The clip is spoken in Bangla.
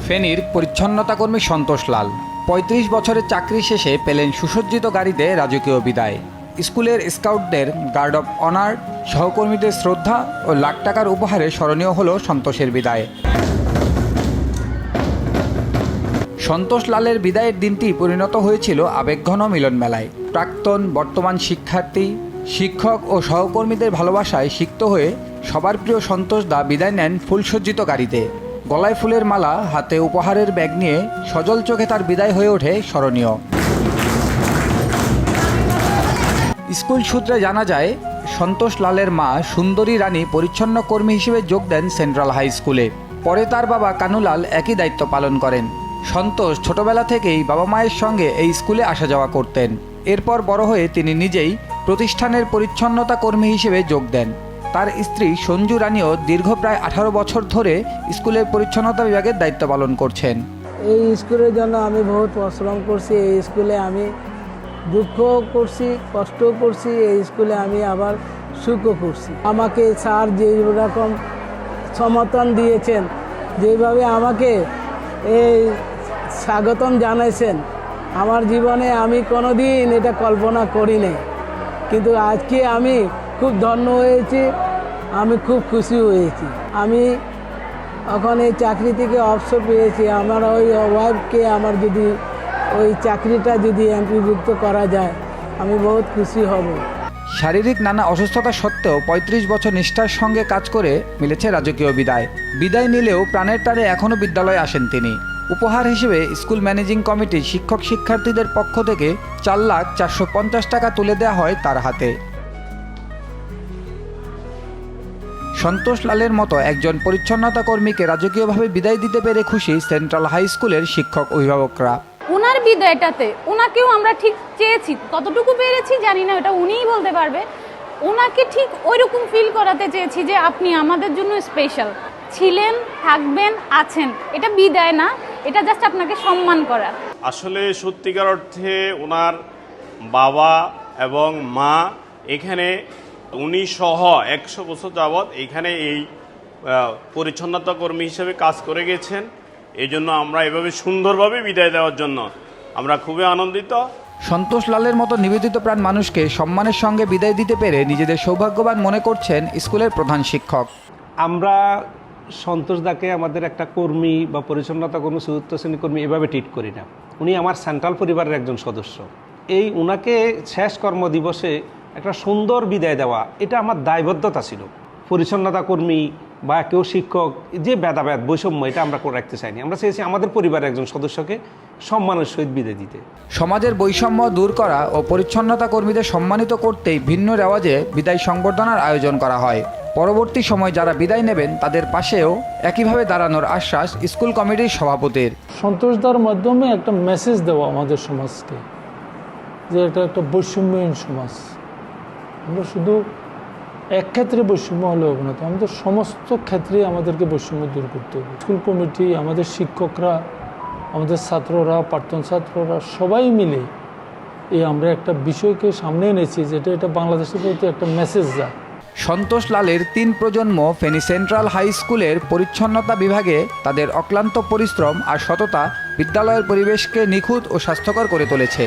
ফেনীর পরিচ্ছন্নতা কর্মী সন্তোষ লাল ৩৫ বছরের চাকরি শেষে পেলেন সুসজ্জিত গাড়িতে রাজকীয় বিদায়। স্কুলের স্কাউটদের গার্ড অব অনার, সহকর্মীদের শ্রদ্ধা ও লাখ টাকার উপহারে স্মরণীয় হলো সন্তোষের বিদায়। সন্তোষ লালের বিদায়ের দিনটি পরিণত হয়েছিল আবেগঘন মিলন মেলায়। প্রাক্তন, বর্তমান শিক্ষার্থী, শিক্ষক ও সহকর্মীদের ভালোবাসায় সিক্ত হয়ে সবার প্রিয় সন্তোষ দা বিদায় নেন ফুলসজ্জিত গাড়িতে। গলায় ফুলের মালা, হাতে উপহারের ব্যাগ নিয়ে সজল চোখে তার বিদায় হয়ে ওঠে স্মরণীয়। স্কুল সূত্রে জানা যায়, সন্তোষ লালের মা সুন্দরী রানী পরিচ্ছন্ন কর্মী হিসেবে যোগ দেন সেন্ট্রাল হাই স্কুলে। পরে তার বাবা কানুলাল একই দায়িত্ব পালন করেন। সন্তোষ ছোটবেলা থেকেই বাবা মায়ের সঙ্গে এই স্কুলে আসা যাওয়া করতেন। এরপর বড় হয়ে তিনি নিজেই প্রতিষ্ঠানের পরিচ্ছন্নতা কর্মী হিসেবে যোগ দেন। তার স্ত্রী সঞ্জু রানীও দীর্ঘ প্রায় 18 বছর ধরে স্কুলের পরিচ্ছন্নতা বিভাগের দায়িত্ব পালন করছেন। এই স্কুলের জন্য আমি বহুত পরিশ্রম করছি। এই স্কুলে আমি দুঃখ করছি, কষ্ট করছি। এই স্কুলে আমি আবার সুখও করছি। আমাকে স্যার যেই রকম সমর্থন দিয়েছেন, যেভাবে আমাকে এই স্বাগতম জানাইছেন, আমার জীবনে আমি কোনোদিন এটা কল্পনা করিনি। কিন্তু আজকে আমি খুব ধন্য হয়েছি, আমি খুব খুশি হয়েছি। আমি এখন এই চাকরি থেকে অবসর পেয়েছি। আমার ওই ওয়াইফকে আমার যদি ওই চাকরিটা যদি এমপিভুক্ত করা যায়, আমি বহুত খুশি হব। শারীরিক নানা অসুস্থতা সত্ত্বেও ৩৫ বছর নিষ্ঠার সঙ্গে কাজ করে মিলেছে রাজকীয় বিদায়। বিদায় নিলেও প্রাণের টানে এখনও বিদ্যালয়ে আসেন তিনি। উপহার হিসেবে স্কুল ম্যানেজিং কমিটি শিক্ষক শিক্ষার্থীদের পক্ষ থেকে 4,450,000 টাকা তুলে দেওয়া হয় তার হাতে। সন্তোষ লালের মতো একজন পরিচ্ছন্নতা কর্মীকে রাজকীয়ভাবে বিদায় দিতে পেরে খুশি সেন্ট্রাল হাই স্কুলের শিক্ষক অভিভাবকরা। ওনার বিদায়টাতে ওনাকেও আমরা ঠিক চেয়েছি, কতটুকু পেরেছি জানি না, এটা উনিই বলতে পারবে। ওনাকে ঠিক ওই রকম ফিল করাতে চেয়েছি যে আপনি আমাদের জন্য স্পেশাল ছিলেন, থাকবেন, আছেন। এটা বিদায় না, এটা জাস্ট আপনাকে সম্মান করা। আসলে সত্যিকার অর্থে ওনার বাবা এবং মা এখানে, উনি সহ 100 বছর যাবৎ এখানে এই পরিচ্ছন্নতা কর্মী হিসেবে কাজ করে গেছেন। এই জন্য আমরা এভাবে সুন্দরভাবে বিদায় দেওয়ার জন্য আমরা খুবই আনন্দিত। সন্তোষ লালের মতো নিবেদিত প্রাণ মানুষকে সম্মানের সঙ্গে বিদায় দিতে পেরে নিজেদের সৌভাগ্যবান মনে করছেন স্কুলের প্রধান শিক্ষক। আমরা সন্তোষ দাকে আমাদের একটা কর্মী বা পরিচ্ছন্নতা কর্মী, চতুর্থ শ্রেণী কর্মী এভাবে ট্রিট করি না। উনি আমার সেন্ট্রাল পরিবারের একজন সদস্য। এই উনাকে শেষ কর্মদিবসে একটা সুন্দর বিদায় দেওয়া, এটা আমার দায়বদ্ধতা ছিল। পরিচ্ছন্নতা কর্মী বা কেউ শিক্ষক, যে ভেদাভেদ বৈষম্য, এটা আমরা করে রাখতে চাইনি। আমরা চেয়েছি আমাদের পরিবারের একজন সদস্যকে সম্মানের সহিত বিদায় দিতে। সমাজের বৈষম্য দূর করা ও পরিচ্ছন্নতা কর্মীদের সম্মানিত করতেই ভিন্ন রেওয়াজে বিদায় সংবর্ধনার আয়োজন করা হয়। পরবর্তী সময় যারা বিদায় নেবেন তাদের পাশেও একইভাবে দাঁড়ানোর আশ্বাস স্কুল কমিটির সভাপতির। সন্তোষদার মাধ্যমে একটা মেসেজ দেওয়া আমাদের সমাজকে, যে এটা একটা বৈষম্যহীন সমাজ। আমরা শুধু এক ক্ষেত্রে বৈষম্য হলে হবে না, তো আমাদের সমস্ত ক্ষেত্রে আমাদেরকে বৈষম্য দূর করতে হবে। স্কুল কমিটি, আমাদের শিক্ষকরা, আমাদের ছাত্ররা, প্রাক্তন ছাত্ররা সবাই মিলে আমরা একটা বিষয়কে সামনে এনেছি, যেটা এটা বাংলাদেশের প্রতি একটা মেসেজ যায়। সন্তোষ লালের 3 প্রজন্ম ফেনী সেন্ট্রাল হাই স্কুলের পরিচ্ছন্নতা বিভাগে তাদের অক্লান্ত পরিশ্রম আর সততা বিদ্যালয়ের পরিবেশকে নিখুঁত ও স্বাস্থ্যকর করে তুলেছে।